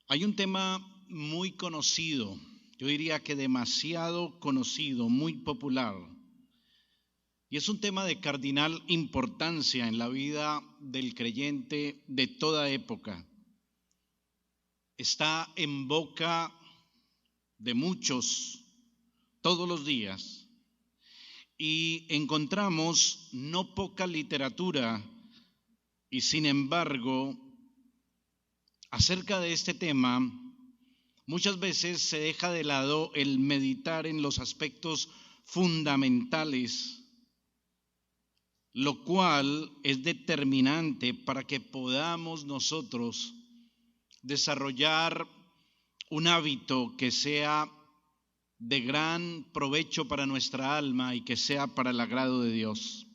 Hay un tema muy conocido, yo diría que demasiado conocido, muy popular, y es un tema de cardinal importancia en la vida del creyente de toda época. Está en boca de muchos todos los días y encontramos no poca literatura y sin embargo, acerca de este tema, muchas veces se deja de lado el meditar en los aspectos fundamentales, lo cual es determinante para que podamos nosotros desarrollar un hábito que sea de gran provecho para nuestra alma y que sea para el agrado de Dios.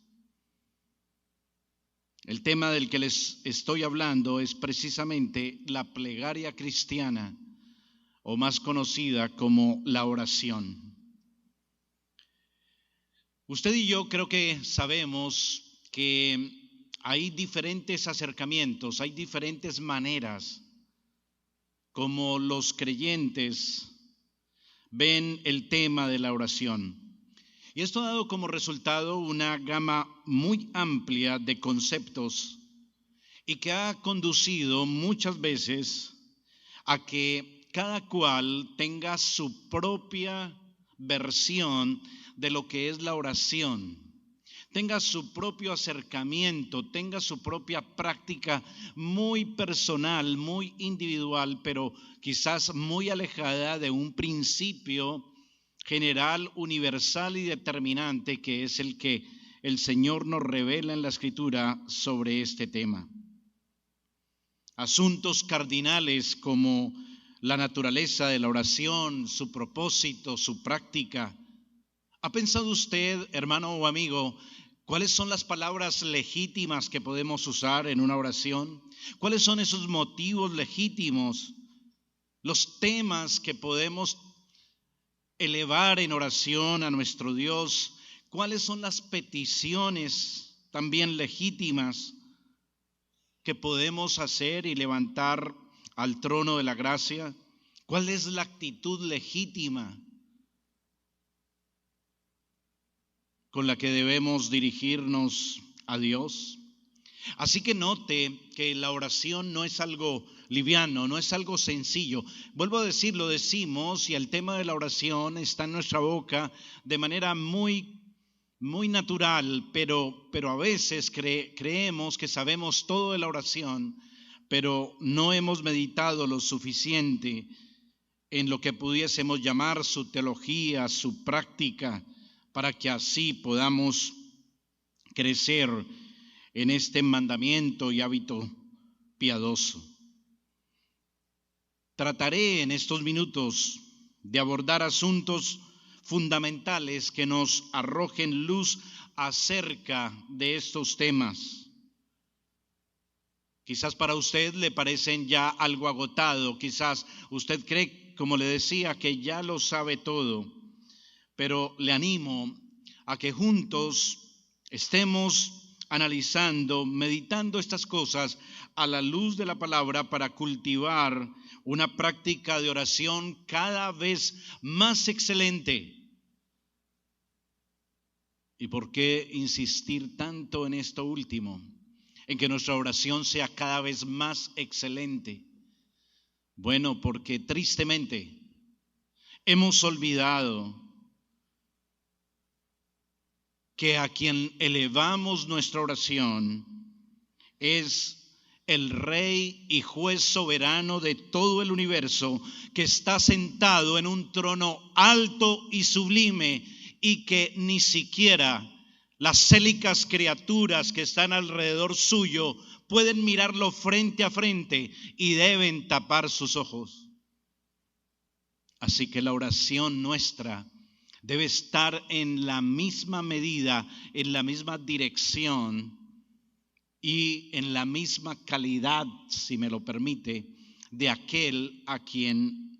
El tema del que les estoy hablando es precisamente la plegaria cristiana, o más conocida como la oración. Usted y yo creo que sabemos que hay diferentes acercamientos, hay diferentes maneras como los creyentes ven el tema de la oración. Y esto ha dado como resultado una gama muy amplia de conceptos y que ha conducido muchas veces a que cada cual tenga su propia versión de lo que es la oración, tenga su propio acercamiento, tenga su propia práctica muy personal, muy individual, pero quizás muy alejada de un principio general, universal y determinante que es el que el Señor nos revela en la Escritura sobre este tema. Asuntos cardinales como la naturaleza de la oración, su propósito, su práctica. ¿Ha pensado usted, hermano o amigo, cuáles son las palabras legítimas que podemos usar en una oración? ¿Cuáles son esos motivos legítimos? Los temas que podemos elevar en oración a nuestro Dios. ¿Cuáles son las peticiones también legítimas que podemos hacer y levantar al trono de la gracia? ¿Cuál es la actitud legítima con la que debemos dirigirnos a Dios? Así que note que la oración no es algo liviano, no es algo sencillo. Vuelvo a decir, lo decimos y el tema de la oración está en nuestra boca de manera muy natural, pero a veces creemos que sabemos todo de la oración, pero no hemos meditado lo suficiente en lo que pudiésemos llamar su teología, su práctica, para que así podamos crecer en este mandamiento y hábito piadoso. Trataré en estos minutos de abordar asuntos fundamentales que nos arrojen luz acerca de estos temas. Quizás para usted le parecen ya algo agotado, quizás usted cree, como le decía, que ya lo sabe todo, pero le animo a que juntos estemos analizando, meditando estas cosas a la luz de la palabra para cultivar una práctica de oración cada vez más excelente. ¿Y por qué insistir tanto en esto último? En que nuestra oración sea cada vez más excelente. Bueno, porque tristemente hemos olvidado que a quien elevamos nuestra oración es el Rey y Juez soberano de todo el universo, que está sentado en un trono alto y sublime y que ni siquiera las célicas criaturas que están alrededor suyo pueden mirarlo frente a frente y deben tapar sus ojos. Así que la oración nuestra debe estar en la misma medida, en la misma dirección y en la misma calidad, si me lo permite, de aquel a quien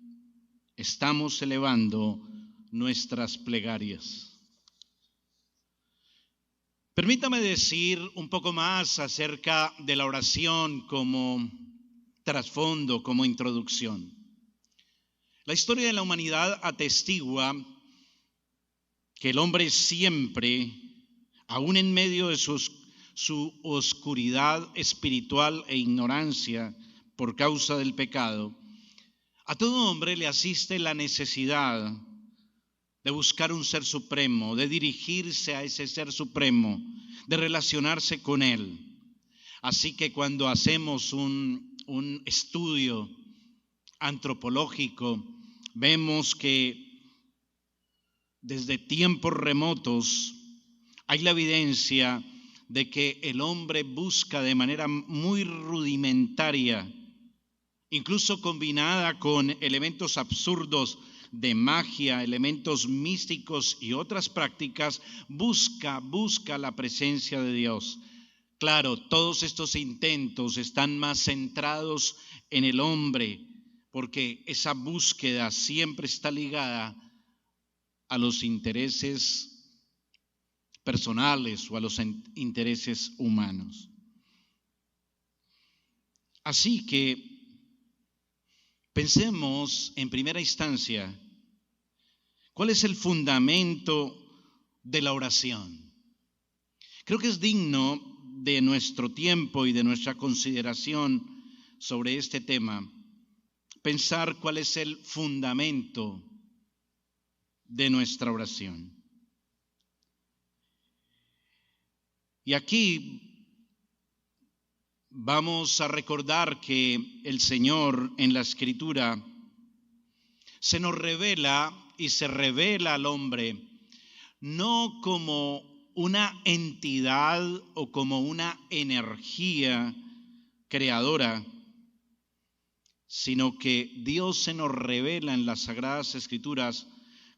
estamos elevando nuestras plegarias. Permítame decir un poco más acerca de la oración como trasfondo, como introducción. La historia de la humanidad atestigua que el hombre siempre, aún en medio de su oscuridad espiritual e ignorancia por causa del pecado, a todo hombre le asiste la necesidad de buscar un ser supremo, de dirigirse a ese ser supremo, de relacionarse con él. Así que cuando hacemos un estudio antropológico, vemos que desde tiempos remotos hay la evidencia de que el hombre busca de manera muy rudimentaria, incluso combinada con elementos absurdos de magia, elementos místicos y otras prácticas, busca la presencia de Dios. Claro, todos estos intentos están más centrados en el hombre, porque esa búsqueda siempre está ligada a los intereses personales o a los intereses humanos. Así que pensemos en primera instancia, ¿cuál es el fundamento de la oración? Creo que es digno de nuestro tiempo y de nuestra consideración sobre este tema, pensar cuál es el fundamento de nuestra oración. Y aquí vamos a recordar que el Señor en la Escritura se nos revela y se revela al hombre no como una entidad o como una energía creadora, sino que Dios se nos revela en las Sagradas Escrituras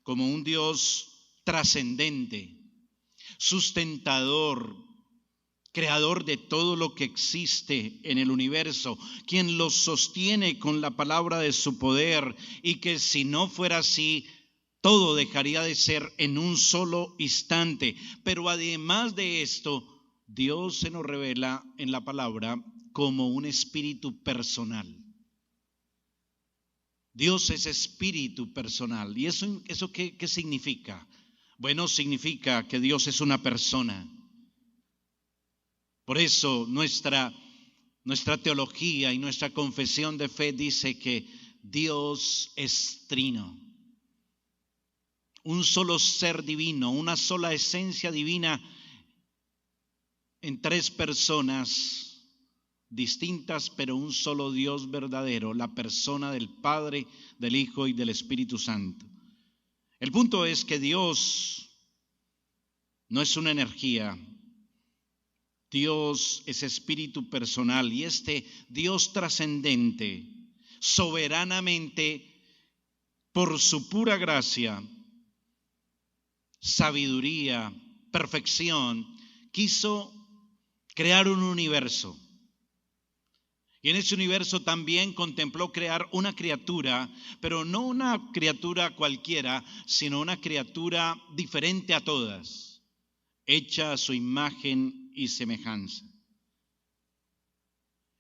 como un Dios trascendente, sustentador, creador de todo lo que existe en el universo, quien lo sostiene con la palabra de su poder, y que si no fuera así, todo dejaría de ser en un solo instante. Pero además de esto, Dios se nos revela en la palabra como un espíritu personal. Dios es espíritu personal. ¿Y eso qué significa? Bueno, significa que Dios es una persona. Por eso nuestra teología y nuestra confesión de fe dice que Dios es trino. Un solo ser divino, una sola esencia divina en tres personas distintas, pero un solo Dios verdadero, la persona del Padre, del Hijo y del Espíritu Santo. El punto es que Dios no es una energía, Dios es espíritu personal, y este Dios trascendente, soberanamente, por su pura gracia, sabiduría, perfección, quiso crear un universo. Y en ese universo también contempló crear una criatura, pero no una criatura cualquiera, sino una criatura diferente a todas, hecha a su imagen y semejanza.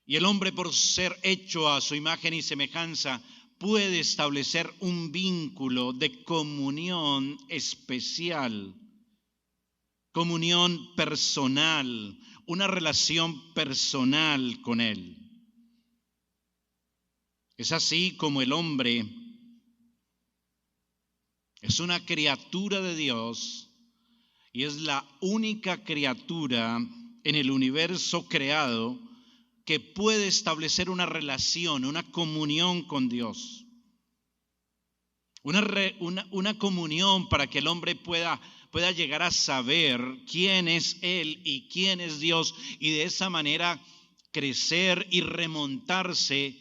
Y el hombre, por ser hecho a su imagen y semejanza, puede establecer un vínculo de comunión especial, comunión personal, una relación personal con Él. Es así como el hombre es una criatura de Dios y es la única criatura en el universo creado que puede establecer una relación, una comunión con Dios. Una comunión para que el hombre pueda llegar a saber quién es Él y quién es Dios, y de esa manera crecer y remontarse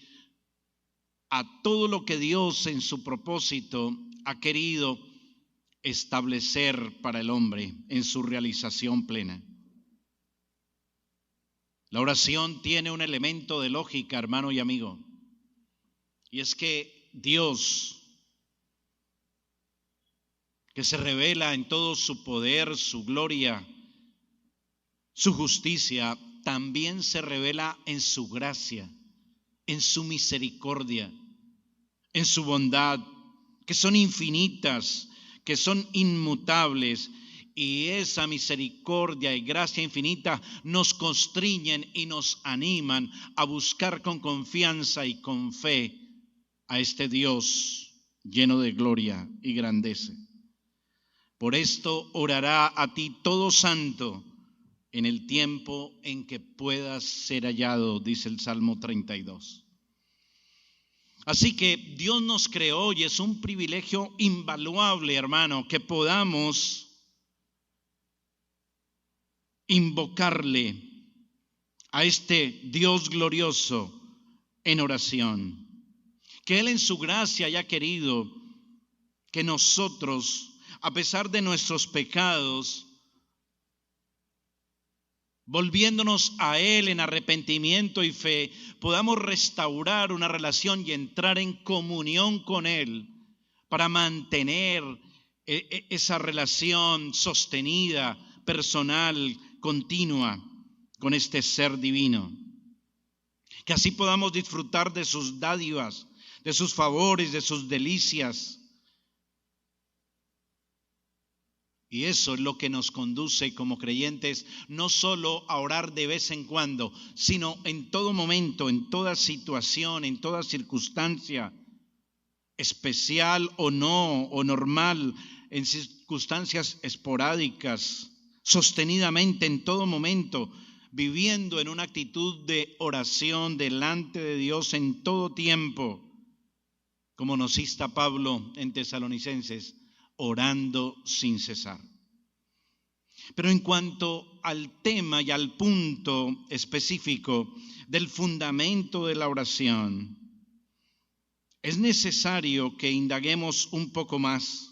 a todo lo que Dios en su propósito ha querido establecer para el hombre en su realización plena. La oración tiene un elemento de lógica, hermano y amigo, y es que Dios, que se revela en todo su poder, su gloria, su justicia, también se revela en su gracia, en su misericordia, en su bondad, que son infinitas, que son inmutables. Y esa misericordia y gracia infinita nos constriñen y nos animan a buscar con confianza y con fe a este Dios lleno de gloria y grandeza. Por esto orará a ti todo santo en el tiempo en que puedas ser hallado, dice el Salmo 32. Así que Dios nos creó y es un privilegio invaluable, hermano, que podamos invocarle a este Dios glorioso en oración. Que Él en su gracia haya querido que nosotros, a pesar de nuestros pecados, volviéndonos a Él en arrepentimiento y fe, podamos restaurar una relación y entrar en comunión con Él para mantener esa relación sostenida, personal, continua con este ser divino. Que así podamos disfrutar de sus dádivas, de sus favores, de sus delicias. Y eso es lo que nos conduce como creyentes no solo a orar de vez en cuando, sino en todo momento, en toda situación, en toda circunstancia, especial o no, o normal, en circunstancias esporádicas, sostenidamente en todo momento, viviendo en una actitud de oración delante de Dios en todo tiempo, como nos insta Pablo en Tesalonicenses, orando sin cesar. Pero en cuanto al tema y al punto específico del fundamento de la oración, es necesario que indaguemos un poco más.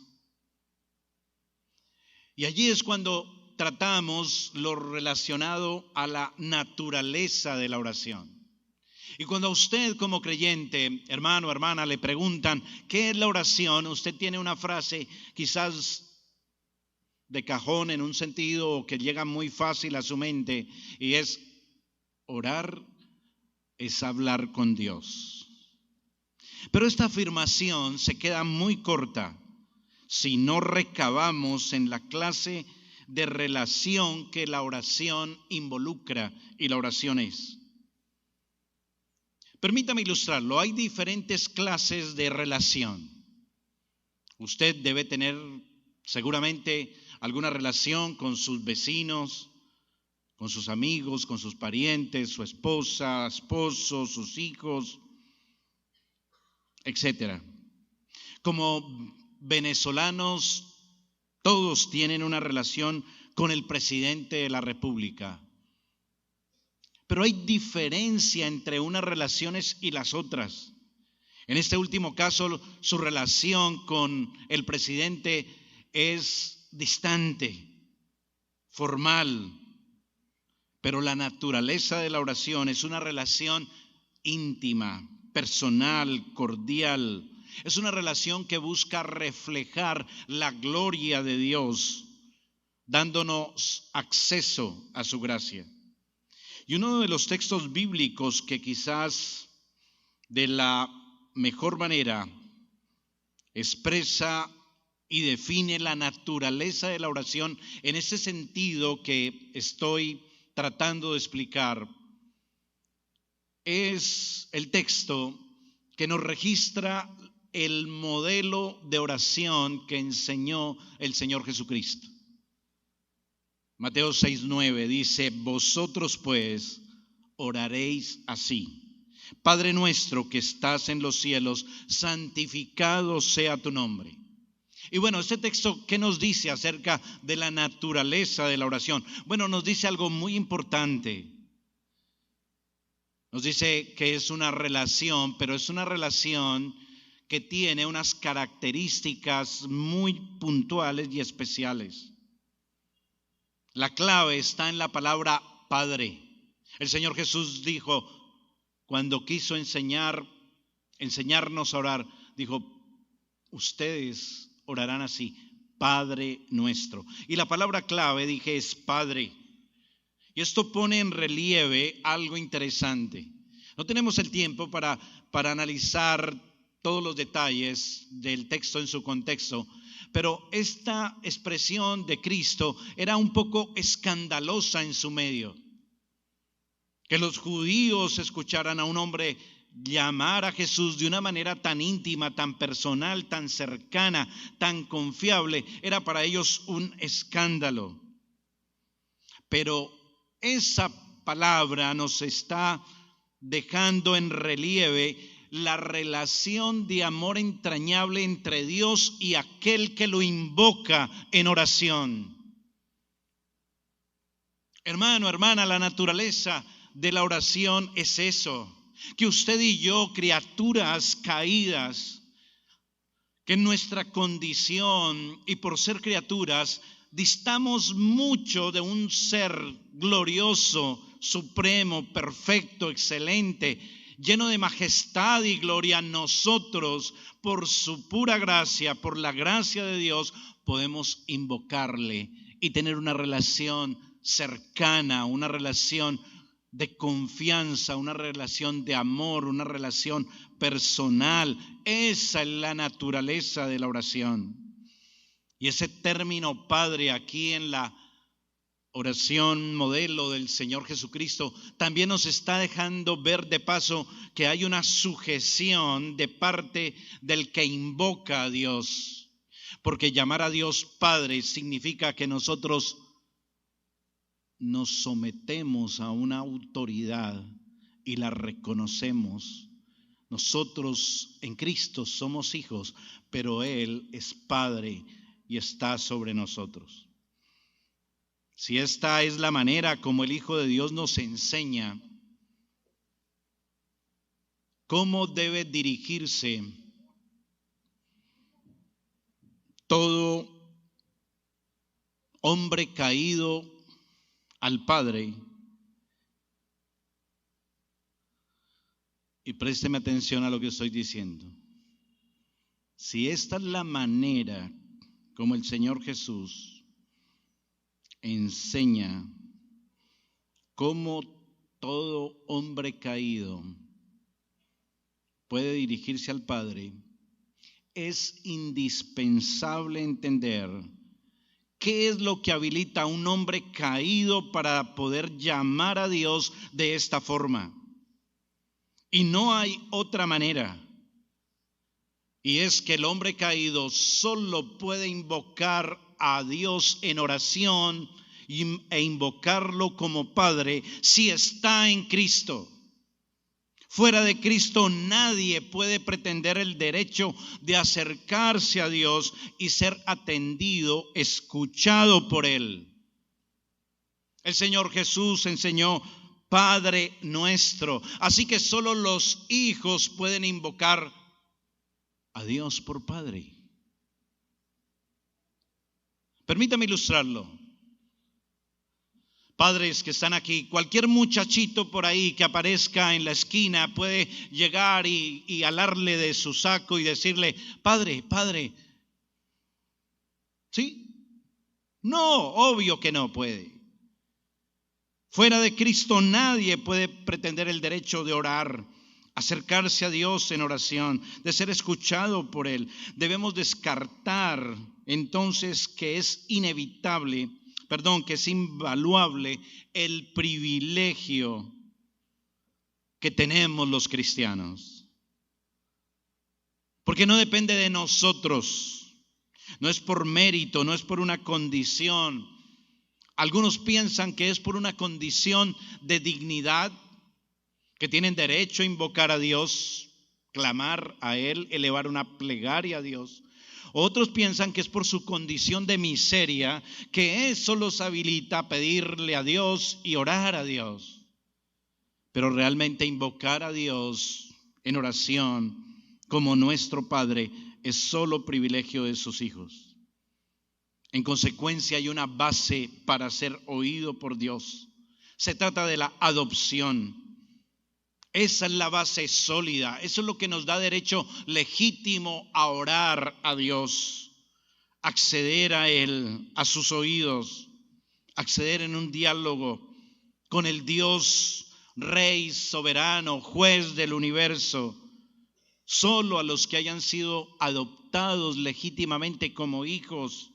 Y allí es cuando tratamos lo relacionado a la naturaleza de la oración. Y cuando a usted como creyente, hermano, hermana, le preguntan ¿qué es la oración?, usted tiene una frase quizás de cajón en un sentido que llega muy fácil a su mente, y es: orar es hablar con Dios. Pero esta afirmación se queda muy corta si no recabamos en la clase de relación que la oración involucra y la oración es. Permítame ilustrarlo. Hay diferentes clases de relación. Usted debe tener seguramente alguna relación con sus vecinos, con sus amigos, con sus parientes, su esposa, esposo, sus hijos, etcétera. Como venezolanos, todos tienen una relación con el presidente de la República. Pero hay diferencia entre unas relaciones y las otras. En este último caso, su relación con el presidente es distante, formal, pero la naturaleza de la oración es una relación íntima, personal, cordial. Es una relación que busca reflejar la gloria de Dios, dándonos acceso a su gracia. Y uno de los textos bíblicos que quizás de la mejor manera expresa y define la naturaleza de la oración en ese sentido que estoy tratando de explicar, es el texto que nos registra el modelo de oración que enseñó el Señor Jesucristo. Mateo 6:9 dice: vosotros pues oraréis así: Padre nuestro que estás en los cielos, santificado sea tu nombre. Y bueno, este texto, ¿qué nos dice acerca de la naturaleza de la oración? Bueno, nos dice algo muy importante. Nos dice que es una relación, pero es una relación que tiene unas características muy puntuales y especiales. La clave está en la palabra Padre. El Señor Jesús dijo, cuando quiso enseñarnos a orar, dijo: ustedes orarán así: Padre nuestro. Y la palabra clave, dije, es Padre. Y esto pone en relieve algo interesante. No tenemos el tiempo para analizar todos los detalles del texto en su contexto, pero esta expresión de Cristo era un poco escandalosa en su medio. Que los judíos escucharan a un hombre llamar a Jesús de una manera tan íntima, tan personal, tan cercana, tan confiable, era para ellos un escándalo. Pero esa palabra nos está dejando en relieve la relación de amor entrañable entre Dios y aquel que lo invoca en oración. Hermano, hermana, la naturaleza de la oración es eso, que usted y yo, criaturas caídas, que en nuestra condición y por ser criaturas, distamos mucho de un ser glorioso, supremo, perfecto, excelente, lleno de majestad y gloria. Nosotros, por su pura gracia, por la gracia de Dios, podemos invocarle y tener una relación cercana, una relación de confianza, una relación de amor, una relación personal. Esa es la naturaleza de la oración. Y ese término Padre aquí en la oración modelo del Señor Jesucristo también nos está dejando ver de paso que hay una sujeción de parte del que invoca a Dios, porque llamar a Dios Padre significa que nosotros nos sometemos a una autoridad y la reconocemos. Nosotros en Cristo somos hijos, pero Él es Padre y está sobre nosotros. Si esta es la manera como el Hijo de Dios nos enseña cómo debe dirigirse todo hombre caído al Padre, y présteme atención a lo que estoy diciendo. Si esta es la manera como el Señor Jesús enseña cómo todo hombre caído puede dirigirse al Padre, es indispensable entender qué es lo que habilita a un hombre caído para poder llamar a Dios de esta forma. Y no hay otra manera. Y es que el hombre caído solo puede invocar a Dios en oración e invocarlo como Padre si está en Cristo. Fuera de Cristo nadie puede pretender el derecho de acercarse a Dios y ser atendido, escuchado por Él. El Señor Jesús enseñó Padre nuestro, así que solo los hijos pueden invocar a Dios por Padre. Permítame ilustrarlo. Padres que están aquí, cualquier muchachito por ahí que aparezca en la esquina puede llegar y alarle de su saco y decirle: Padre, Padre. ¿Sí? No, obvio que no puede. Fuera de Cristo nadie puede pretender el derecho de orar, acercarse a Dios en oración, de ser escuchado por Él. Debemos descartar entonces que es que es invaluable el privilegio que tenemos los cristianos. Porque no depende de nosotros, no es por mérito, no es por una condición. Algunos piensan que es por una condición de dignidad, que tienen derecho a invocar a Dios, clamar a Él, elevar una plegaria a Dios. Otros piensan que es por su condición de miseria, que eso los habilita a pedirle a Dios y orar a Dios. Pero realmente invocar a Dios en oración como nuestro Padre es solo privilegio de sus hijos. En consecuencia, hay una base para ser oído por Dios. Se trata de la adopción. Esa es la base sólida. Eso es lo que nos da derecho legítimo a orar a Dios, acceder a Él, a sus oídos, acceder en un diálogo con el Dios Rey soberano, juez del universo. Solo a los que hayan sido adoptados legítimamente como hijos,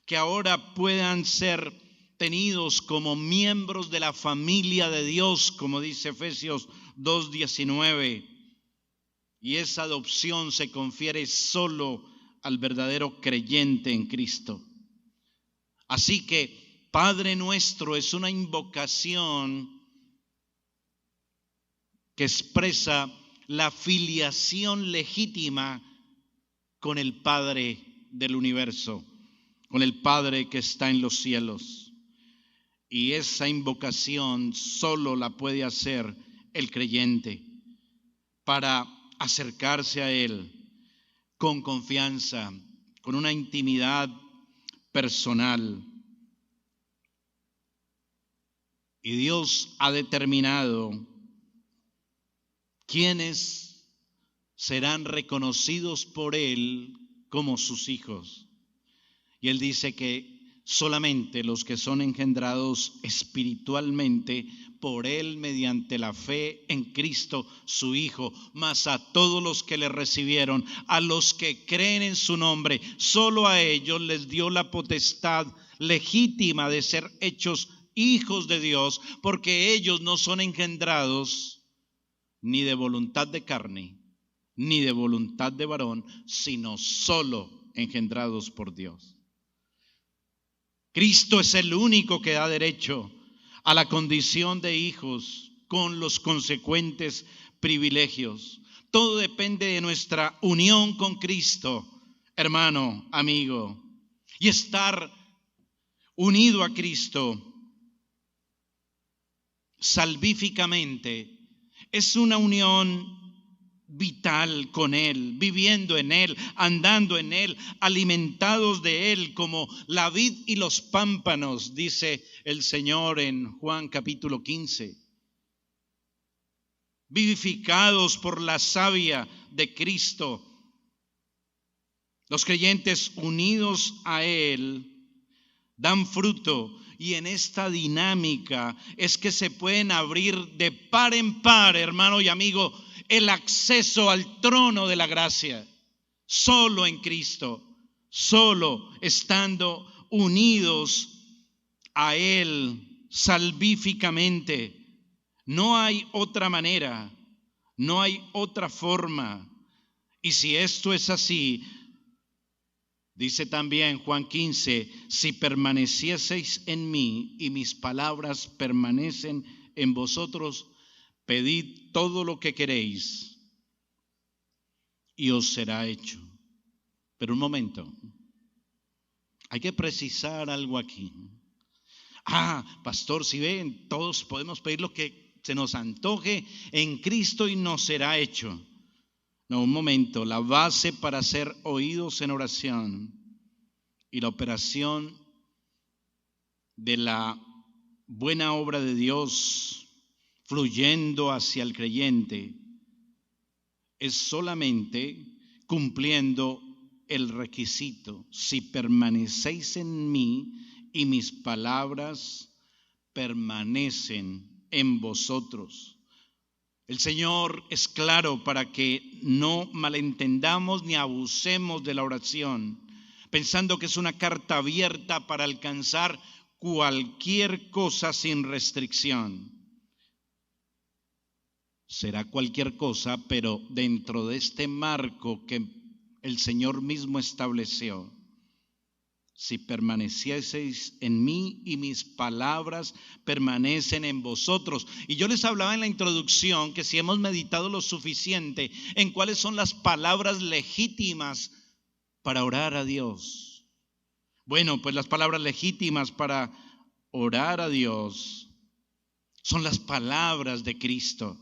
que ahora puedan ser tenidos como miembros de la familia de Dios, como dice Efesios 2:19. Y esa adopción se confiere solo al verdadero creyente en Cristo. Así que Padre Nuestro es una invocación que expresa la filiación legítima con el Padre del universo, con el Padre que está en los cielos. Y esa invocación solo la puede hacer el creyente para acercarse a Él con confianza, con una intimidad personal. Y Dios ha determinado quiénes serán reconocidos por Él como sus hijos. Y Él dice que solamente los que son engendrados espiritualmente por Él mediante la fe en Cristo su Hijo, mas a todos los que le recibieron, a los que creen en su nombre, solo a ellos les dio la potestad legítima de ser hechos hijos de Dios, porque ellos no son engendrados ni de voluntad de carne, ni de voluntad de varón, sino solo engendrados por Dios. Cristo es el único que da derecho a la condición de hijos con los consecuentes privilegios. Todo depende de nuestra unión con Cristo, hermano, amigo. Y estar unido a Cristo salvíficamente es una unión vital con Él, viviendo en Él, andando en Él, alimentados de Él como la vid y los pámpanos, dice el Señor en Juan capítulo 15. Vivificados por la savia de Cristo. Los creyentes unidos a Él dan fruto. Y en esta dinámica es que se pueden abrir de par en par, hermano y amigo, el acceso al trono de la gracia. Solo en Cristo, solo estando unidos a Él salvíficamente. No hay otra manera, no hay otra forma. Y si esto es así, dice también Juan 15, si permanecieseis en mí y mis palabras permanecen en vosotros, pedid todo lo que queréis y os será hecho. Pero un momento, hay que precisar algo aquí. Pastor, si ven, todos podemos pedir lo que se nos antoje en Cristo y nos será hecho. No, un momento, la base para ser oídos en oración y la operación de la buena obra de Dios fluyendo hacia el creyente es solamente cumpliendo el requisito: si permanecéis en mí y mis palabras permanecen en vosotros. El Señor es claro para que no malentendamos ni abusemos de la oración, pensando que es una carta abierta para alcanzar cualquier cosa sin restricción. Será cualquier cosa, pero dentro de este marco que el Señor mismo estableció. Si permanecieseis en mí y mis palabras permanecen en vosotros. Y yo les hablaba en la introducción que si hemos meditado lo suficiente en cuáles son las palabras legítimas para orar a Dios. Bueno, pues las palabras legítimas para orar a Dios son las palabras de Cristo.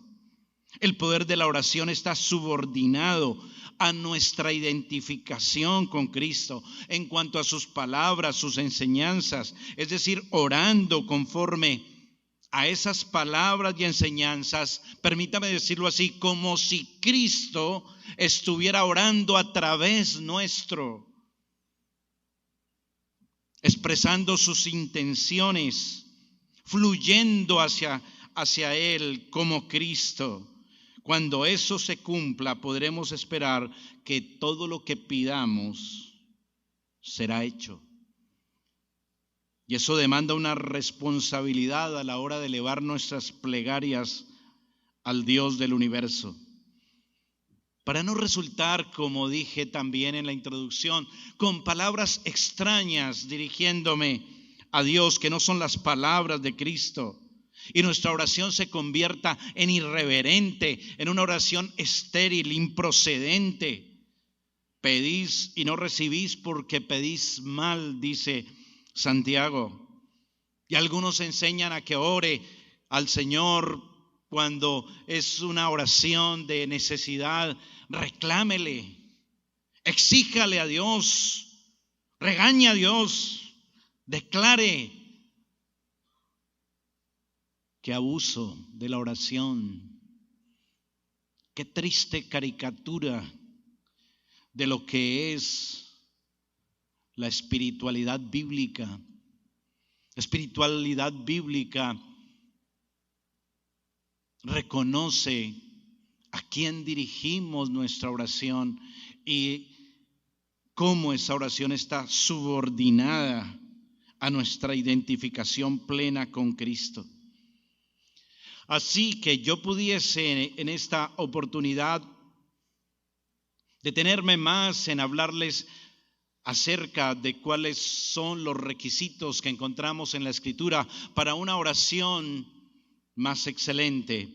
El poder de la oración está subordinado a nuestra identificación con Cristo en cuanto a sus palabras, sus enseñanzas, es decir, orando conforme a esas palabras y enseñanzas, permítame decirlo así, como si Cristo estuviera orando a través nuestro, expresando sus intenciones, fluyendo hacia hacia Él como Cristo. Cuando eso se cumpla, podremos esperar que todo lo que pidamos será hecho. Y eso demanda una responsabilidad a la hora de elevar nuestras plegarias al Dios del universo. Para no resultar, como dije también en la introducción, con palabras extrañas dirigiéndome a Dios que no son las palabras de Cristo, y nuestra oración se convierta en irreverente, en una oración estéril, improcedente. Pedís y no recibís porque pedís mal, dice Santiago. Y algunos enseñan a que ore al Señor cuando es una oración de necesidad. Reclámele, exíjale a Dios, regañe a Dios, declare. Qué abuso de la oración, qué triste caricatura de lo que es la espiritualidad bíblica. La espiritualidad bíblica reconoce a quién dirigimos nuestra oración y cómo esa oración está subordinada a nuestra identificación plena con Cristo. Así que yo pudiese en esta oportunidad detenerme más en hablarles acerca de cuáles son los requisitos que encontramos en la Escritura para una oración más excelente.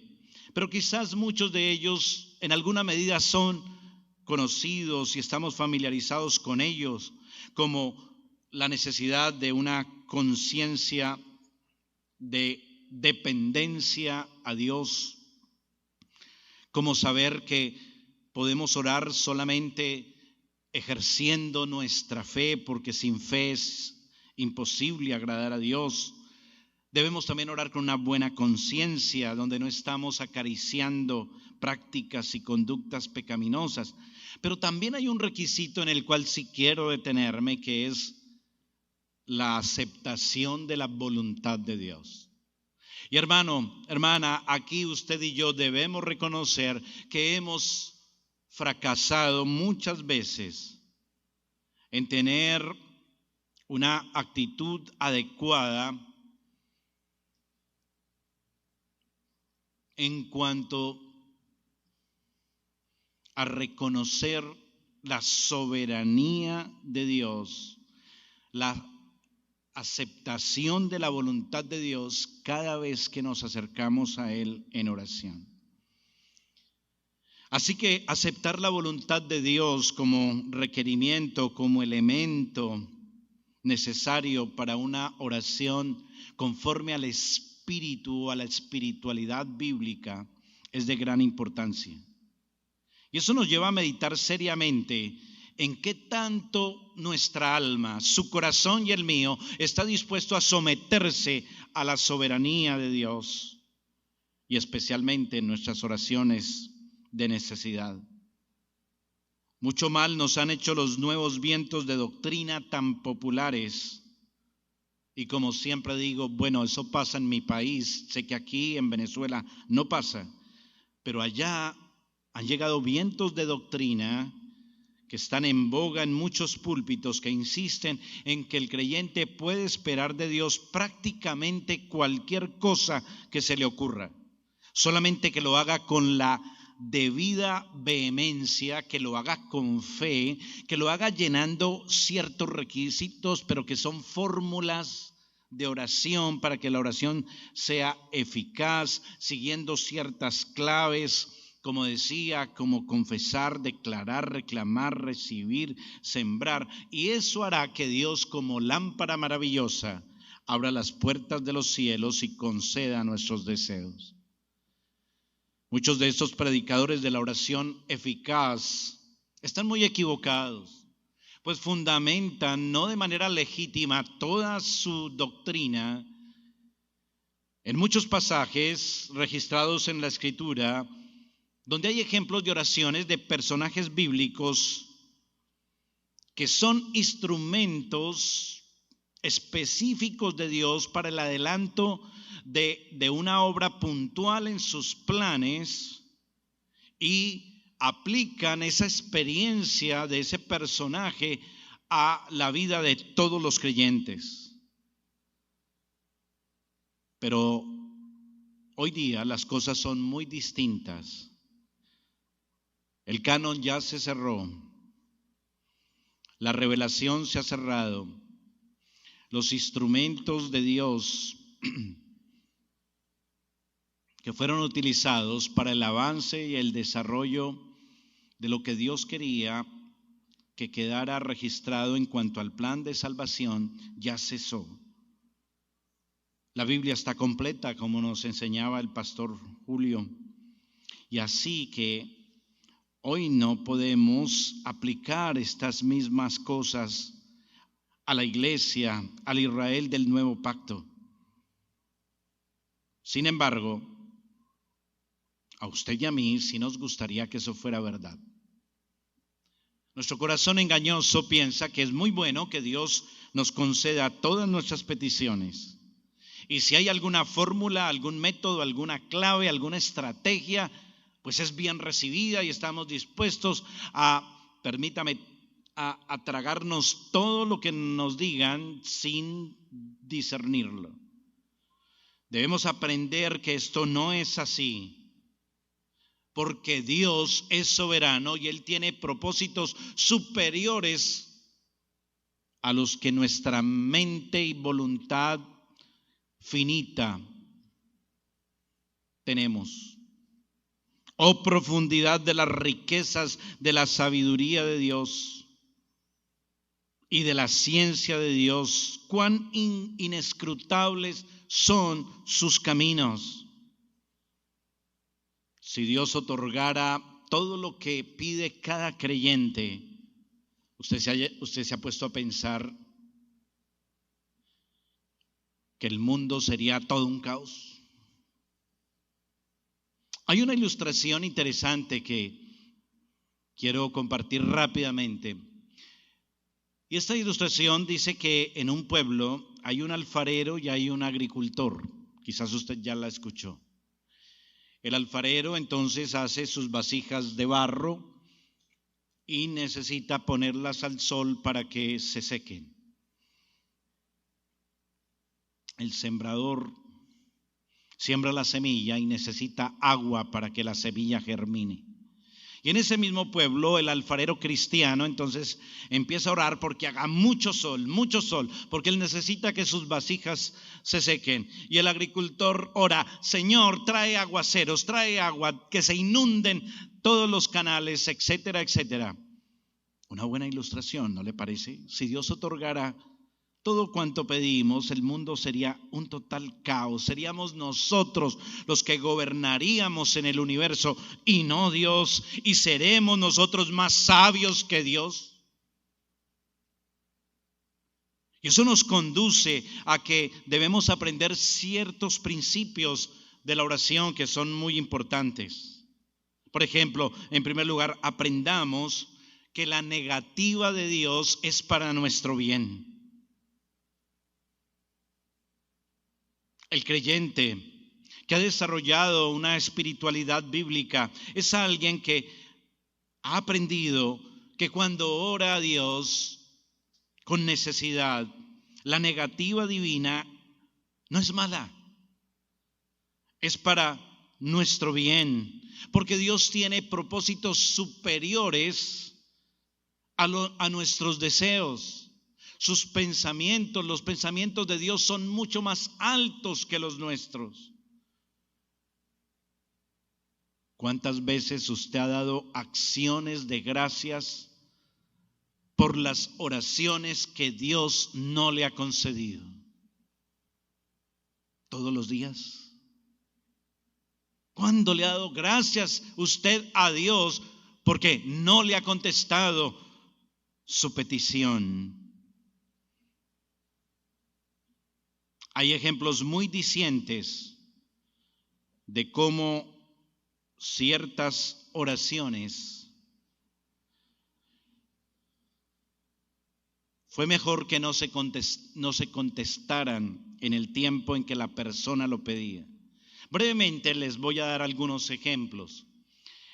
Pero quizás muchos de ellos en alguna medida son conocidos y estamos familiarizados con ellos, como la necesidad de una conciencia de dependencia a Dios, como saber que podemos orar solamente ejerciendo nuestra fe, porque sin fe es imposible agradar a Dios. Debemos también orar con una buena conciencia, donde no estamos acariciando prácticas y conductas pecaminosas. Pero también hay un requisito en el cual sí quiero detenerme, que es la aceptación de la voluntad de Dios. Y hermano, hermana, aquí usted y yo debemos reconocer que hemos fracasado muchas veces en tener una actitud adecuada en cuanto a reconocer la soberanía de Dios, la aceptación de la voluntad de Dios cada vez que nos acercamos a Él en oración. Así que aceptar la voluntad de Dios como requerimiento, como elemento necesario para una oración conforme al espíritu, a la espiritualidad bíblica, es de gran importancia. Y eso nos lleva a meditar seriamente en qué tanto nuestra alma, su corazón y el mío, está dispuesto a someterse a la soberanía de Dios, y especialmente en nuestras oraciones de necesidad. Mucho mal nos han hecho los nuevos vientos de doctrina tan populares. Y como siempre digo, bueno, eso pasa en mi país, sé que aquí en Venezuela no pasa, pero allá han llegado vientos de doctrina que están en boga en muchos púlpitos, que insisten en que el creyente puede esperar de Dios prácticamente cualquier cosa que se le ocurra, solamente que lo haga con la debida vehemencia, que lo haga con fe, que lo haga llenando ciertos requisitos, pero que son fórmulas de oración para que la oración sea eficaz, siguiendo ciertas claves, como decía, como confesar, declarar, reclamar, recibir, sembrar. Y eso hará que Dios, como lámpara maravillosa, abra las puertas de los cielos y conceda nuestros deseos. Muchos de estos predicadores de la oración eficaz están muy equivocados, pues fundamentan no de manera legítima toda su doctrina en muchos pasajes registrados en la Escritura, donde hay ejemplos de oraciones de personajes bíblicos que son instrumentos específicos de Dios para el adelanto de una obra puntual en sus planes y aplican esa experiencia de ese personaje a la vida de todos los creyentes. Pero hoy día las cosas son muy distintas. El canon ya se cerró. La revelación se ha cerrado. Los instrumentos de Dios que fueron utilizados para el avance y el desarrollo de lo que Dios quería que quedara registrado en cuanto al plan de salvación, ya cesó. La Biblia está completa, como nos enseñaba el pastor Julio, y así que hoy no podemos aplicar estas mismas cosas a la iglesia, al Israel del nuevo pacto. Sin embargo, a usted y a mí sí nos gustaría que eso fuera verdad. Nuestro corazón engañoso piensa que es muy bueno que Dios nos conceda todas nuestras peticiones. Y si hay alguna fórmula, algún método, alguna clave, alguna estrategia, pues es bien recibida y estamos dispuestos permítame, a tragarnos todo lo que nos digan sin discernirlo. Debemos aprender que esto no es así. Porque Dios es soberano y Él tiene propósitos superiores a los que nuestra mente y voluntad finita tenemos. Oh profundidad de las riquezas de la sabiduría de Dios y de la ciencia de Dios, cuán inescrutables son sus caminos. Si Dios otorgara todo lo que pide cada creyente, usted se ha puesto a pensar que el mundo sería todo un caos. Hay una ilustración interesante que quiero compartir rápidamente. Y esta ilustración dice que en un pueblo hay un alfarero y hay un agricultor. Quizás usted ya la escuchó. El alfarero entonces hace sus vasijas de barro y necesita ponerlas al sol para que se sequen. El sembrador siembra la semilla y necesita agua para que la semilla germine. Y en ese mismo pueblo el alfarero cristiano entonces empieza a orar porque haga mucho sol, porque él necesita que sus vasijas se sequen. Y el agricultor ora: Señor, trae aguaceros, trae agua, que se inunden todos los canales, etcétera, etcétera. Una buena ilustración, ¿no le parece? Si Dios otorgara todo cuanto pedimos, el mundo sería un total caos. Seríamos nosotros los que gobernaríamos en el universo y no Dios. ¿Y seremos nosotros más sabios que Dios? Y eso nos conduce a que debemos aprender ciertos principios de la oración que son muy importantes. Por ejemplo, en primer lugar, aprendamos que la negativa de Dios es para nuestro bien. El creyente que ha desarrollado una espiritualidad bíblica es alguien que ha aprendido que cuando ora a Dios con necesidad, la negativa divina no es mala, es para nuestro bien, porque Dios tiene propósitos superiores a nuestros deseos. Sus pensamientos, los pensamientos de Dios son mucho más altos que los nuestros. ¿Cuántas veces usted ha dado acciones de gracias por las oraciones que Dios no le ha concedido? ¿Todos los días? ¿Cuándo le ha dado gracias usted a Dios porque no le ha contestado su petición? Hay ejemplos muy dicientes de cómo ciertas oraciones fue mejor que no se contestaran en el tiempo en que la persona lo pedía. Brevemente les voy a dar algunos ejemplos.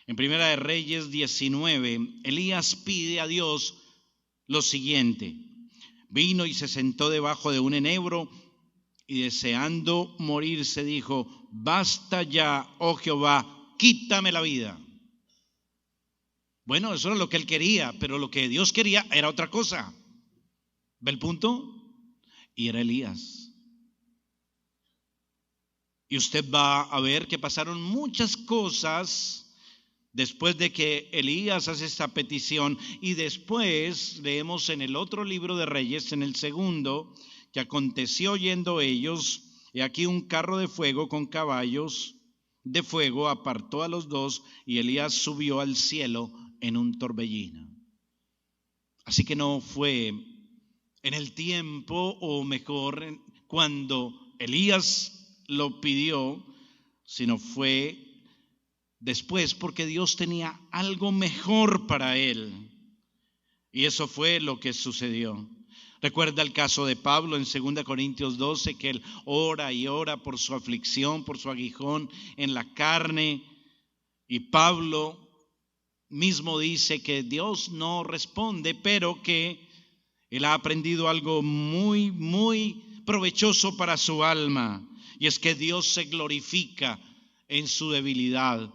En Primera de Reyes 19, Elías pide a Dios lo siguiente: vino y se sentó debajo de un enebro y deseando morirse dijo: basta ya, oh Jehová, quítame la vida. Bueno, eso era lo que él quería, pero lo que Dios quería era otra cosa. ¿Ve el punto? Y era Elías. Y usted va a ver que pasaron muchas cosas después de que Elías hace esta petición, y después leemos en el otro libro de Reyes, en el segundo, que aconteció yendo ellos, y aquí un carro de fuego con caballos de fuego apartó a los dos, y Elías subió al cielo en un torbellino. Así que no fue en el tiempo, o mejor, cuando Elías lo pidió, sino fue después, porque Dios tenía algo mejor para él. Y eso fue lo que sucedió. Recuerda el caso de Pablo en 2 Corintios 12, que él ora y ora por su aflicción, por su aguijón en la carne. Y Pablo mismo dice que Dios no responde, pero que él ha aprendido algo muy, muy provechoso para su alma. Y es que Dios se glorifica en su debilidad.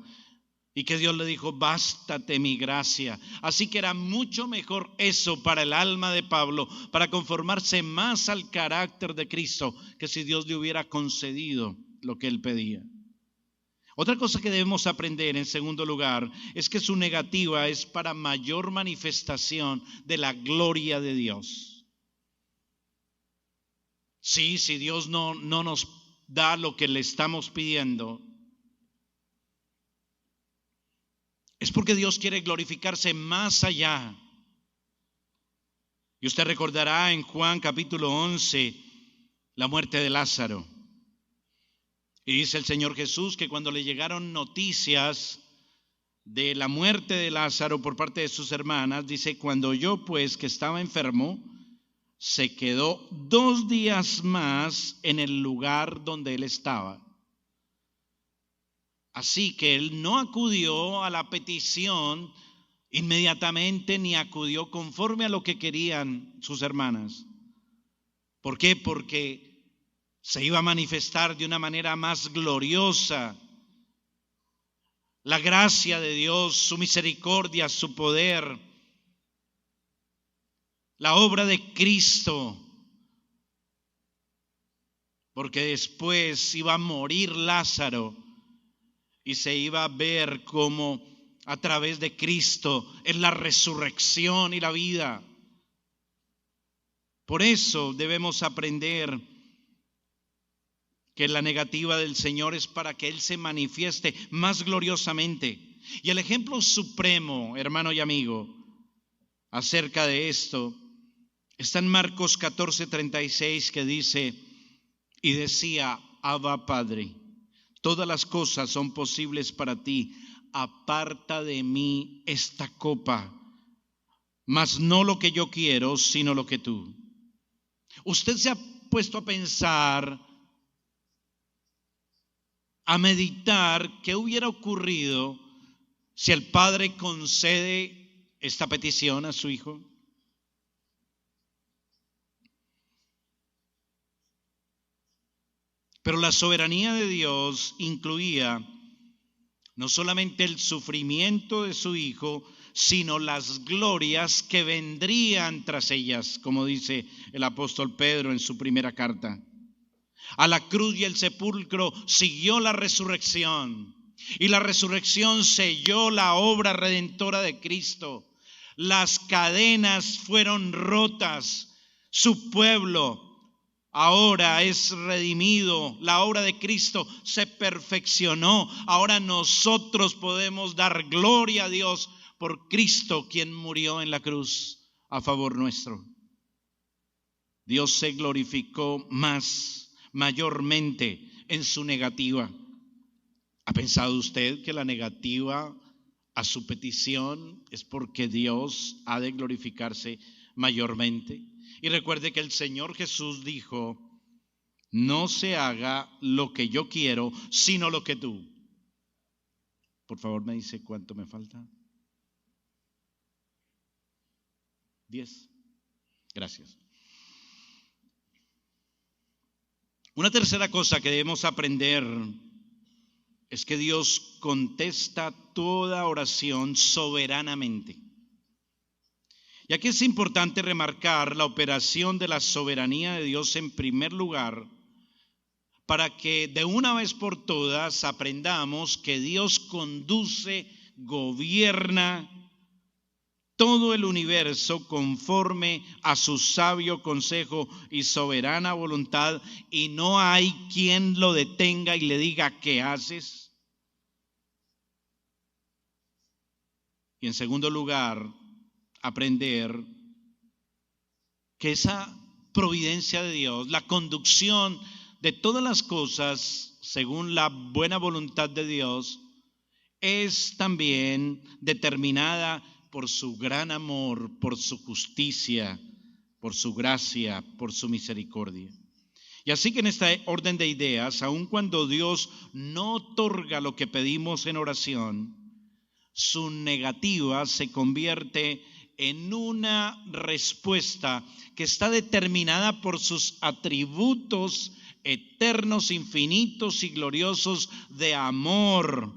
Y que Dios le dijo: bástate mi gracia. Así que era mucho mejor eso para el alma de Pablo, para conformarse más al carácter de Cristo, que si Dios le hubiera concedido lo que él pedía. Otra cosa que debemos aprender, en segundo lugar, es que su negativa es para mayor manifestación de la gloria de Dios. Sí, si Dios no nos da lo que le estamos pidiendo, es porque Dios quiere glorificarse más allá. Y usted recordará en Juan capítulo 11 la muerte de Lázaro. Y dice el Señor Jesús que cuando le llegaron noticias de la muerte de Lázaro por parte de sus hermanas, dice: cuando oyó pues que estaba enfermo, se quedó 2 días más en el lugar donde él estaba. Así que él no acudió a la petición inmediatamente, ni acudió conforme a lo que querían sus hermanas. ¿Por qué? Porque se iba a manifestar de una manera más gloriosa la gracia de Dios, su misericordia, su poder, la obra de Cristo. Porque después iba a morir Lázaro y se iba a ver cómo a través de Cristo es la resurrección y la vida. Por eso debemos aprender que la negativa del Señor es para que Él se manifieste más gloriosamente. Y el ejemplo supremo, hermano y amigo, acerca de esto está en Marcos 14:36, que dice: y decía: Abba, Padre, todas las cosas son posibles para ti, aparta de mí esta copa, mas no lo que yo quiero, sino lo que tú. Usted se ha puesto a pensar, a meditar, qué hubiera ocurrido si el Padre concede esta petición a su Hijo. Pero la soberanía de Dios incluía no solamente el sufrimiento de su Hijo, sino las glorias que vendrían tras ellas, como dice el apóstol Pedro en su primera carta. A la cruz y el sepulcro siguió la resurrección, y la resurrección selló la obra redentora de Cristo. Las cadenas fueron rotas, su pueblo ahora es redimido, la obra de Cristo se perfeccionó. Ahora nosotros podemos dar gloria a Dios por Cristo, quien murió en la cruz a favor nuestro. Dios se glorificó mayormente en su negativa. ¿Ha pensado usted que la negativa a su petición es porque Dios ha de glorificarse mayormente? Y recuerde que el Señor Jesús dijo: no se haga lo que yo quiero, sino lo que tú. Por favor, me dice cuánto me falta. 10. Gracias. Una tercera cosa que debemos aprender es que Dios contesta toda oración soberanamente. Y aquí es importante remarcar la operación de la soberanía de Dios en primer lugar, para que de una vez por todas aprendamos que Dios conduce, gobierna todo el universo conforme a su sabio consejo y soberana voluntad, y no hay quien lo detenga y le diga: ¿qué haces? Y en segundo lugar, aprender que esa providencia de Dios, la conducción de todas las cosas según la buena voluntad de Dios, es también determinada por su gran amor, por su justicia, por su gracia, por su misericordia. Y así que en esta orden de ideas, aun cuando Dios no otorga lo que pedimos en oración, su negativa se convierte en una respuesta que está determinada por sus atributos eternos, infinitos y gloriosos de amor,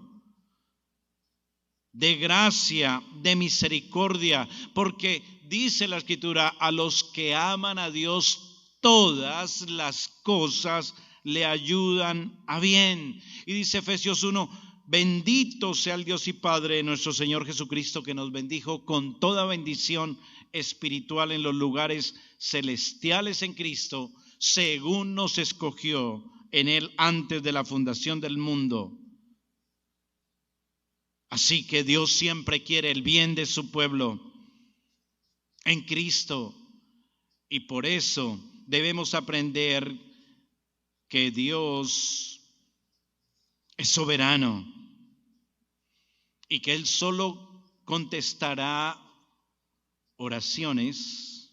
de gracia, de misericordia, porque dice la Escritura: a los que aman a Dios, todas las cosas le ayudan a bien. Y dice Efesios 1: bendito sea el Dios y Padre de nuestro Señor Jesucristo, que nos bendijo con toda bendición espiritual en los lugares celestiales en Cristo, según nos escogió en Él antes de la fundación del mundo. Así que Dios siempre quiere el bien de su pueblo en Cristo, y por eso debemos aprender que Dios es soberano y que Él solo contestará oraciones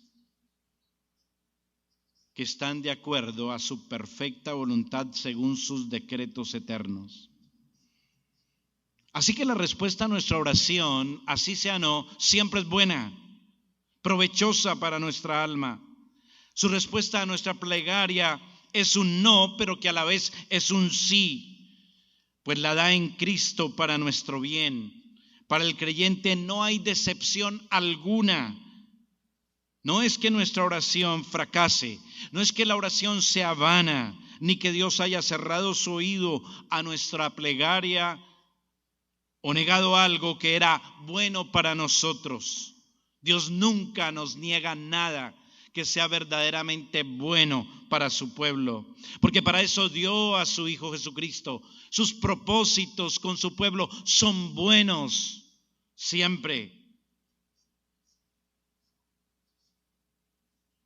que están de acuerdo a su perfecta voluntad según sus decretos eternos. Así que la respuesta a nuestra oración, así sea no, siempre es buena, provechosa para nuestra alma. Su respuesta a nuestra plegaria es un no, pero que a la vez es un sí, pues la da en Cristo para nuestro bien. Para el creyente no hay decepción alguna. No es que nuestra oración fracase, no es que la oración sea vana, ni que Dios haya cerrado su oído a nuestra plegaria o negado algo que era bueno para nosotros. Dios nunca nos niega nada que sea verdaderamente bueno para su pueblo, porque para eso dio a su Hijo Jesucristo. Sus propósitos con su pueblo son buenos siempre.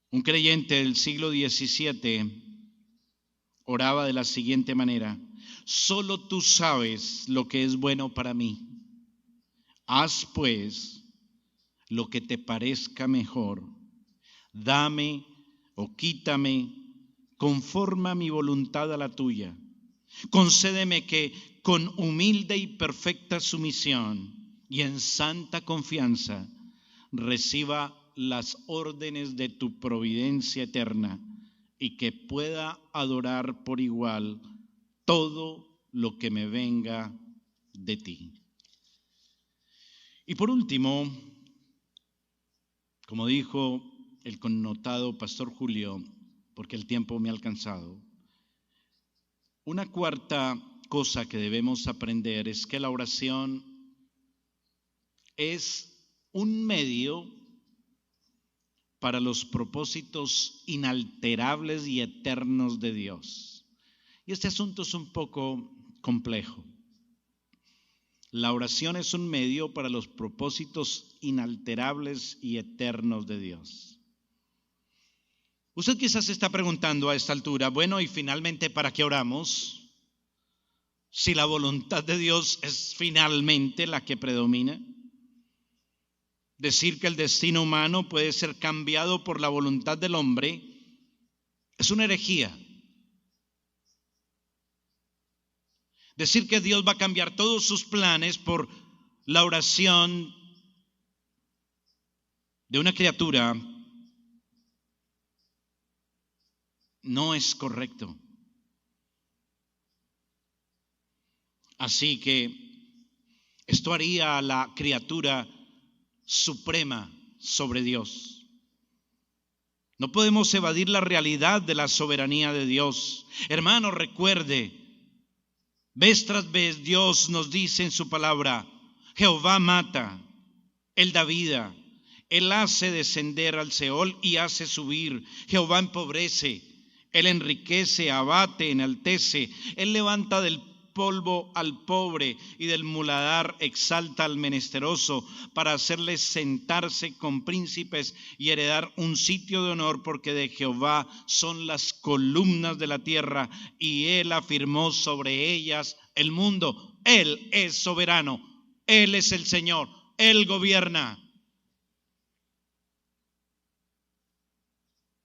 Un creyente del siglo XVII oraba de la siguiente manera: solo tú sabes lo que es bueno para mí. Haz pues lo que te parezca mejor. Dame o quítame conforme a mi voluntad a la tuya. Concédeme que con humilde y perfecta sumisión y en santa confianza reciba las órdenes de tu providencia eterna, y que pueda adorar por igual todo lo que me venga de ti. Y por último, como dijo el connotado pastor Julio, porque el tiempo me ha alcanzado, una cuarta cosa que debemos aprender es que la oración es un medio para los propósitos inalterables y eternos de Dios. Y este asunto es un poco complejo. La oración es un medio para los propósitos inalterables y eternos de Dios. Usted quizás se está preguntando a esta altura: bueno, y finalmente, ¿para qué oramos? Si la voluntad de Dios es finalmente la que predomina. Decir que el destino humano puede ser cambiado por la voluntad del hombre es una herejía. Decir que Dios va a cambiar todos sus planes por la oración de una criatura no es correcto. Así que esto haría a la criatura suprema sobre Dios. No podemos evadir la realidad de la soberanía de Dios. Hermano, recuerde, vez tras vez Dios nos dice en su palabra: Jehová mata, Él da vida, Él hace descender al Seol y hace subir. Jehová empobrece, Él enriquece, abate, enaltece. Él levanta del polvo al pobre y del muladar exalta al menesteroso, para hacerles sentarse con príncipes y heredar un sitio de honor, porque de Jehová son las columnas de la tierra y Él afirmó sobre ellas el mundo. Él es soberano, Él es el Señor, Él gobierna.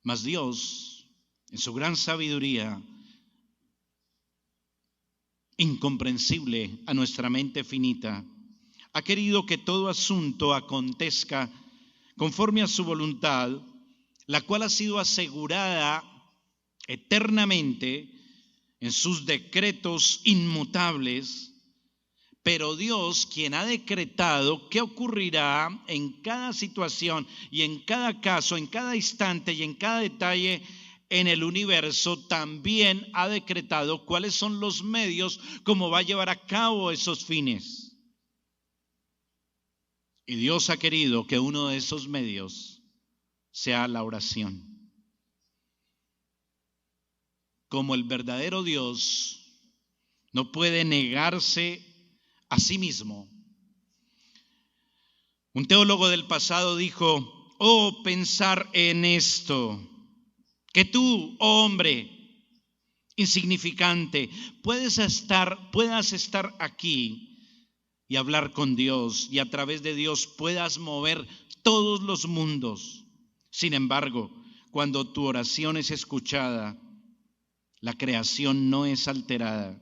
Mas Dios, en su gran sabiduría, incomprensible a nuestra mente finita, ha querido que todo asunto acontezca conforme a su voluntad, la cual ha sido asegurada eternamente en sus decretos inmutables. Pero Dios, quien ha decretado qué ocurrirá en cada situación y en cada caso, en cada instante y en cada detalle en el universo, también ha decretado cuáles son los medios, cómo va a llevar a cabo esos fines. Y Dios ha querido que uno de esos medios sea la oración. Como el verdadero Dios no puede negarse a sí mismo. Un teólogo del pasado dijo: oh, pensar en esto, que tú, oh hombre insignificante, puedas estar aquí y hablar con Dios, y a través de Dios puedas mover todos los mundos. Sin embargo, cuando tu oración es escuchada, la creación no es alterada.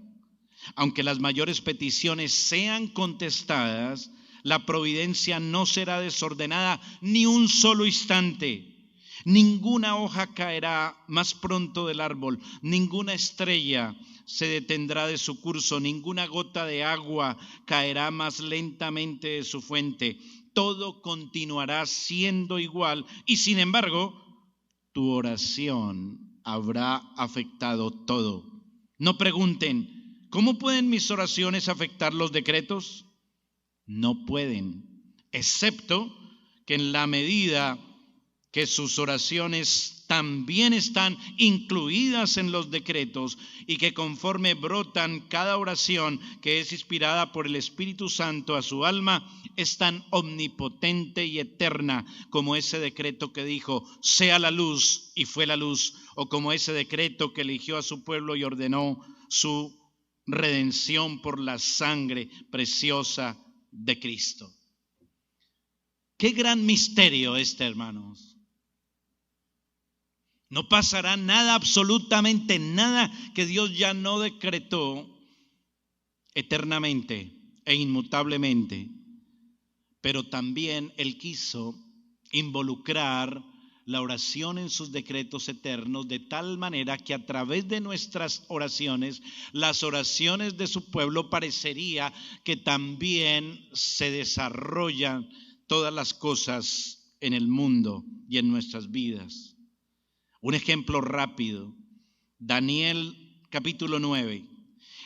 Aunque las mayores peticiones sean contestadas, la providencia no será desordenada ni un solo instante. Ninguna hoja caerá más pronto del árbol, ninguna estrella se detendrá de su curso, ninguna gota de agua caerá más lentamente de su fuente. Todo continuará siendo igual, y sin embargo, tu oración habrá afectado todo. No pregunten: ¿cómo pueden mis oraciones afectar los decretos? No pueden, excepto que en la medida que sus oraciones también están incluidas en los decretos, y que conforme brotan cada oración que es inspirada por el Espíritu Santo a su alma, es tan omnipotente y eterna como ese decreto que dijo: sea la luz, y fue la luz, o como ese decreto que eligió a su pueblo y ordenó su redención por la sangre preciosa de Cristo. Qué gran misterio este, hermanos. No pasará nada, absolutamente nada, que Dios ya no decretó eternamente e inmutablemente. Pero también Él quiso involucrar la oración en sus decretos eternos, de tal manera que a través de nuestras oraciones, las oraciones de su pueblo, parecería que también se desarrollan todas las cosas en el mundo y en nuestras vidas. Un ejemplo rápido: Daniel capítulo 9.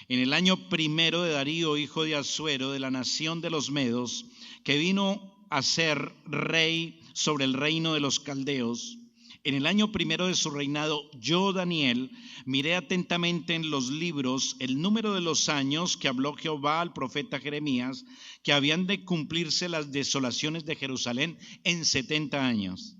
En el año primero de Darío, hijo de Asuero, de la nación de los Medos, que vino a ser rey sobre el reino de los caldeos, en el año primero de su reinado, yo, Daniel, miré atentamente en los libros el número de los años que habló Jehová al profeta Jeremías, que habían de cumplirse las desolaciones de Jerusalén en 70 años.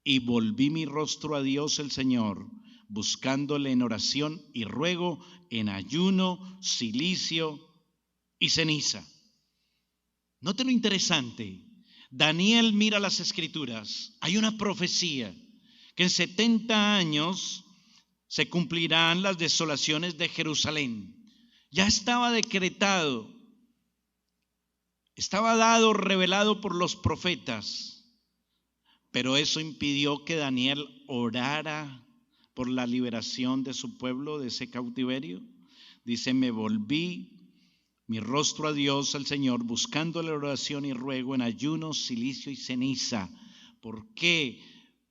Y volví mi rostro a Dios el Señor, buscándole en oración y ruego, en ayuno, cilicio y ceniza. Note lo interesante: Daniel mira las Escrituras. Hay una profecía que en 70 años se cumplirán las desolaciones de Jerusalén. Ya estaba decretado, estaba dado, revelado por los profetas, pero eso impidió que Daniel orara por la liberación de su pueblo de ese cautiverio. Dice: me volví mi rostro a Dios, al Señor, buscando la oración y ruego en ayuno, cilicio y ceniza. ¿Por qué?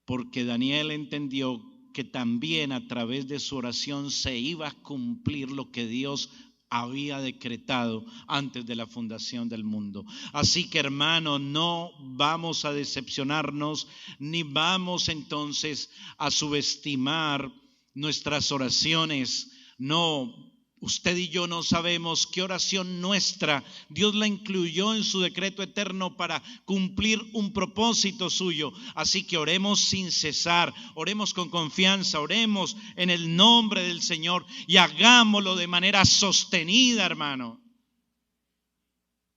Porque Daniel entendió que también a través de su oración se iba a cumplir lo que Dios había decretado antes de la fundación del mundo. Así que, hermano, no vamos a decepcionarnos, ni vamos entonces a subestimar nuestras oraciones. No, usted y yo no sabemos qué oración nuestra Dios la incluyó en su decreto eterno para cumplir un propósito suyo. Así que oremos sin cesar, oremos con confianza, oremos en el nombre del Señor y hagámoslo de manera sostenida, hermano.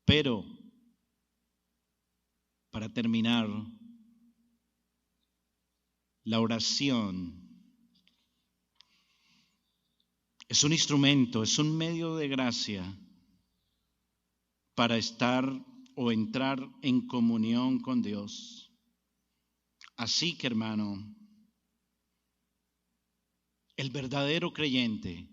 Pero, para terminar, la oración es un instrumento, es un medio de gracia para estar o entrar en comunión con Dios. Así que, hermano, el verdadero creyente,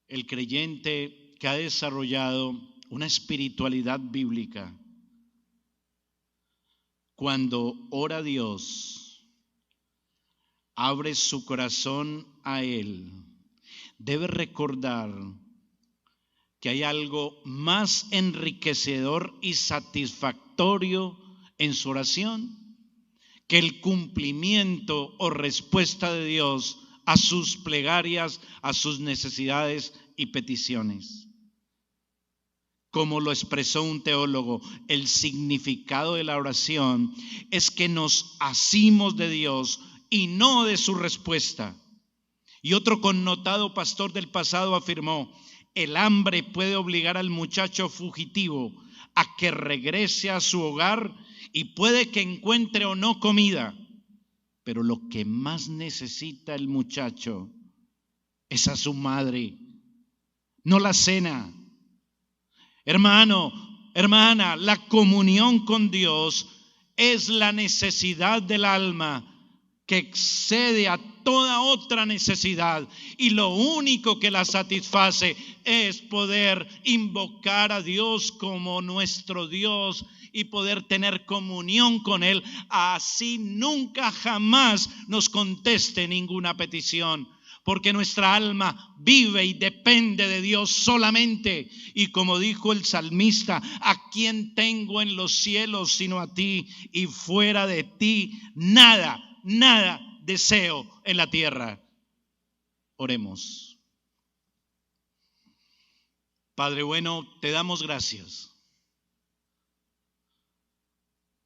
el creyente que ha desarrollado una espiritualidad bíblica, cuando ora a Dios, abre su corazón a Él, debe recordar que hay algo más enriquecedor y satisfactorio en su oración que el cumplimiento o respuesta de Dios a sus plegarias, a sus necesidades y peticiones. Como lo expresó un teólogo, el significado de la oración es que nos asimos de Dios y no de su respuesta. Y otro connotado pastor del pasado afirmó: el hambre puede obligar al muchacho fugitivo a que regrese a su hogar y puede que encuentre o no comida, pero lo que más necesita el muchacho es a su madre, no la cena. Hermano, hermana, la comunión con Dios es la necesidad del alma que excede a toda otra necesidad, y lo único que la satisface es poder invocar a Dios como nuestro Dios y poder tener comunión con Él. Así nunca jamás nos conteste ninguna petición, porque nuestra alma vive y depende de Dios solamente. Y como dijo el salmista: ¿a quién tengo en los cielos sino a ti? Y fuera de ti nada deseo en la tierra. Oremos. Padre bueno, te damos gracias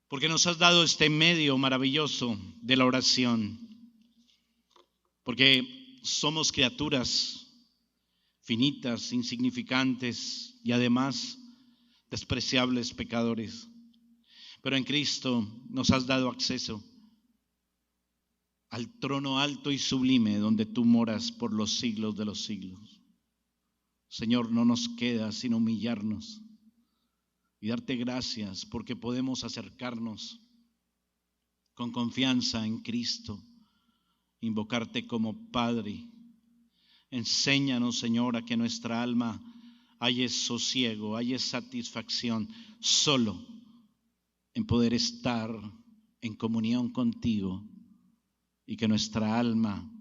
porque nos has dado este medio maravilloso de la oración, porque somos criaturas finitas, insignificantes y además despreciables pecadores, pero en Cristo nos has dado acceso al trono alto y sublime donde tú moras por los siglos de los siglos. Señor, no nos queda sino humillarnos y darte gracias porque podemos acercarnos con confianza en Cristo, invocarte como Padre. Enséñanos, Señor, a que nuestra alma haya sosiego, haya satisfacción solo en poder estar en comunión contigo, y que nuestra alma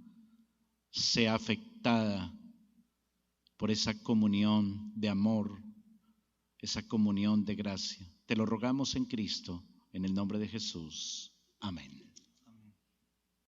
sea afectada por esa comunión de amor, esa comunión de gracia. Te lo rogamos en Cristo, en el nombre de Jesús. Amén.